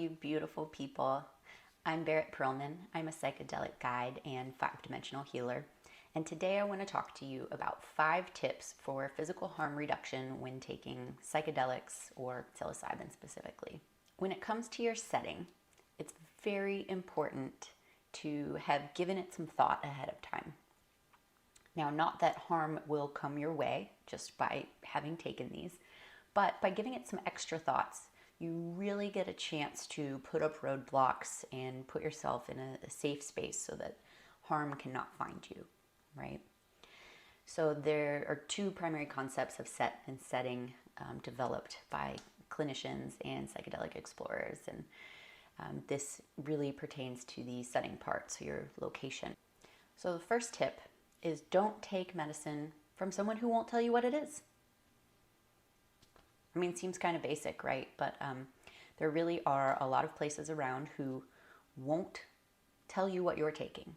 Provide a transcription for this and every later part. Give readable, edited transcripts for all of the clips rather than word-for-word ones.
you beautiful people. I'm Barrett Perlman. I'm a psychedelic guide and five-dimensional healer. And today I want to talk to you about 5 tips for physical harm reduction when taking psychedelics or psilocybin specifically. When it comes to your setting, it's very important to have given it some thought ahead of time. Now, not that harm will come your way just by having taken these, but by giving it some extra thoughts, you really get a chance to put up roadblocks and put yourself in a safe space so that harm cannot find you, right? So there are 2 primary concepts of set and setting developed by clinicians and psychedelic explorers, and this really pertains to the setting part, so your location. So the first tip is don't take medicine from someone who won't tell you what it is. I mean, it seems kind of basic, right? But there really are a lot of places around who won't tell you what you're taking.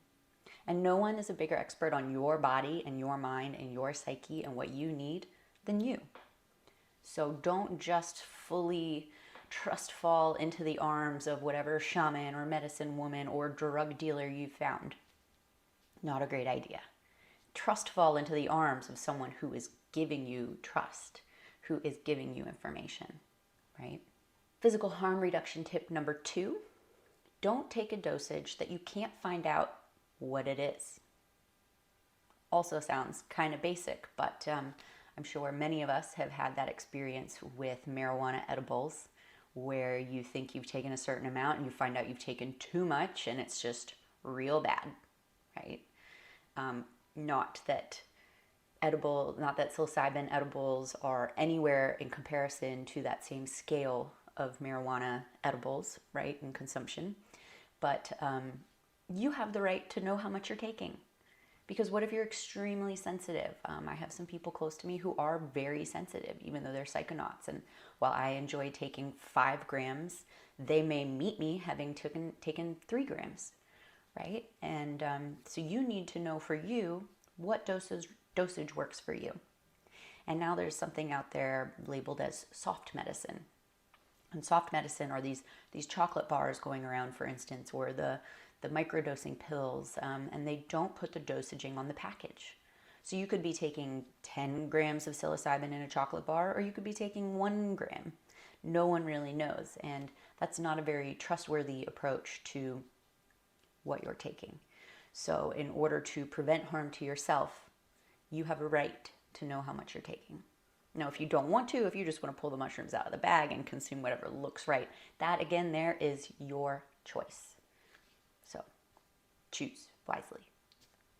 And no one is a bigger expert on your body and your mind and your psyche and what you need than you. So don't just fully trust fall into the arms of whatever shaman or medicine woman or drug dealer you found. Not a great idea. Trust fall into the arms of someone who is giving you trust, who is giving you information, right? Physical harm reduction tip number 2, don't take a dosage that you can't find out what it is. Also sounds kind of basic, but I'm sure many of us have had that experience with marijuana edibles where you think you've taken a certain amount and you find out you've taken too much and it's just real bad, right? Not that psilocybin edibles are anywhere in comparison to that same scale of marijuana edibles, right, in consumption. But you have the right to know how much you're taking. Because what if you're extremely sensitive? I have some people close to me who are very sensitive, even though they're psychonauts. And while I enjoy taking 5 grams, they may meet me having taken 3 grams, right? And so you need to know for you what dosage works for you. And now there's something out there labeled as soft medicine. And soft medicine are these chocolate bars going around, for instance, or the microdosing pills, and they don't put the dosaging on the package. So you could be taking 10 grams of psilocybin in a chocolate bar, or you could be taking 1 gram. No one really knows, and that's not a very trustworthy approach to what you're taking. So in order to prevent harm to yourself, you have a right to know how much you're taking. Now, if you don't want to, if you just want to pull the mushrooms out of the bag and consume whatever looks right, that again, there is your choice. So choose wisely.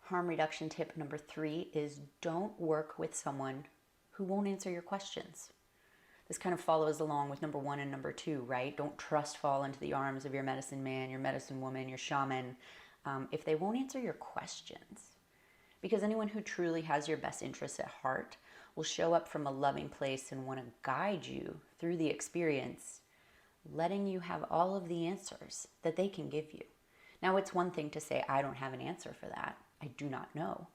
Harm reduction tip number 3 is don't work with someone who won't answer your questions. This kind of follows along with number 1 and number 2, right? Don't trust fall into the arms of your medicine man, your medicine woman, your shaman, if they won't answer your questions. Because anyone who truly has your best interests at heart will show up from a loving place and want to guide you through the experience, letting you have all of the answers that they can give you. Now, it's one thing to say, I don't have an answer for that. I do not know.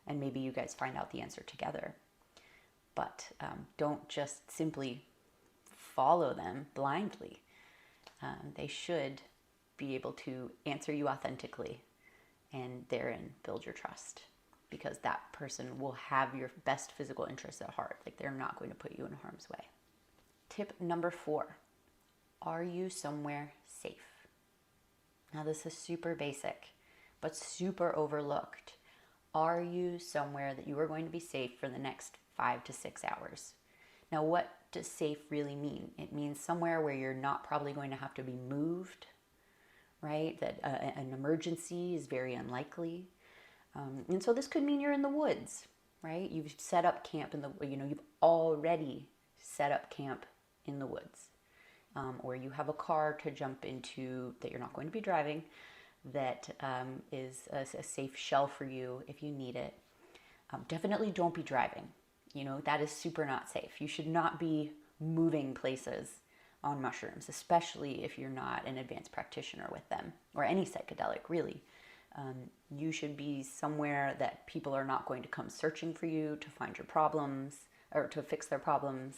And maybe you guys find out the answer together. But don't just simply follow them blindly. They should be able to answer you authentically and therein build your trust, because that person will have your best physical interests at heart. Like, they're not going to put you in harm's way. Tip number 4, are you somewhere safe? Now, this is super basic, but super overlooked. Are you somewhere that you are going to be safe for the next 5 to 6 hours? Now, what does safe really mean? It means somewhere where you're not probably going to have to be moved, right? That an emergency is very unlikely. And so this could mean you're in the woods, right? You've set up camp you've already set up camp in the woods. Or you have a car to jump into that you're not going to be driving that is a safe shell for you if you need it. Definitely don't be driving. That is super not safe. You should not be moving places on mushrooms, especially if you're not an advanced practitioner with them, or any psychedelic, really. You should be somewhere that people are not going to come searching for you to find your problems or to fix their problems.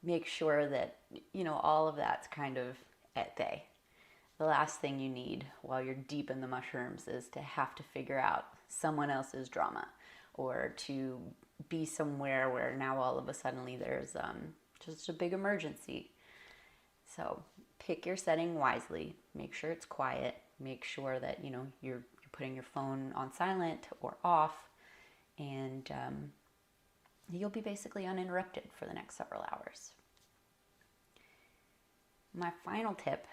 make sure that, all of that's kind of at bay. The last thing you need while you're deep in the mushrooms is to have to figure out someone else's drama, or to be somewhere where now all of a sudden there's just a big emergency. So pick your setting wisely. Make sure it's quiet. Make sure that you're putting your phone on silent or off, and you'll be basically uninterrupted for the next several hours. My final tip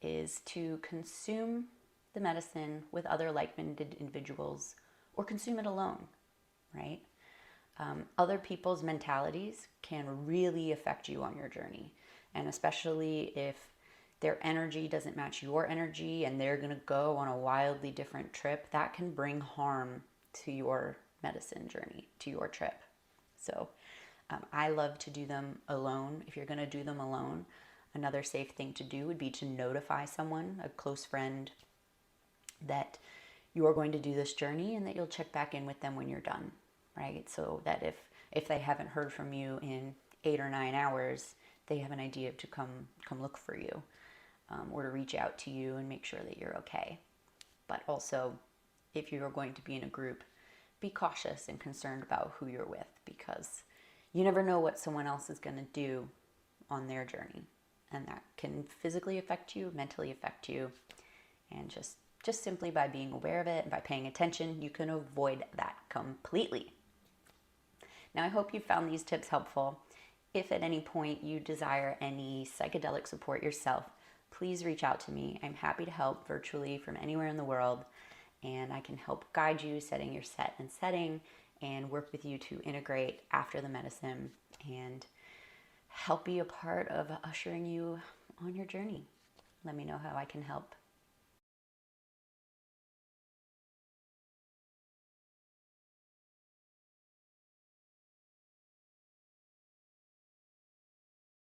is to consume the medicine with other like-minded individuals, or consume it alone, right? Other people's mentalities can really affect you on your journey, and especially if their energy doesn't match your energy and they're going to go on a wildly different trip, that can bring harm to your medicine journey, to your trip. So I love to do them alone. If you're going to do them alone, another safe thing to do would be to notify someone, a close friend, that you're going to do this journey and that you'll check back in with them when you're done, right? So that if they haven't heard from you in 8 or 9 hours, they have an idea to come look for you, or to reach out to you and make sure that you're okay. But also, if you're going to be in a group, be cautious and concerned about who you're with, because you never know what someone else is going to do on their journey, and that can physically affect you, mentally affect you, and just simply by being aware of it and by paying attention, you can avoid that completely. Now, I hope you found these tips helpful. If at any point you desire any psychedelic support yourself, please reach out to me. I'm happy to help virtually from anywhere in the world, and I can help guide you setting your set and setting, and work with you to integrate after the medicine, and help be a part of ushering you on your journey. Let me know how I can help.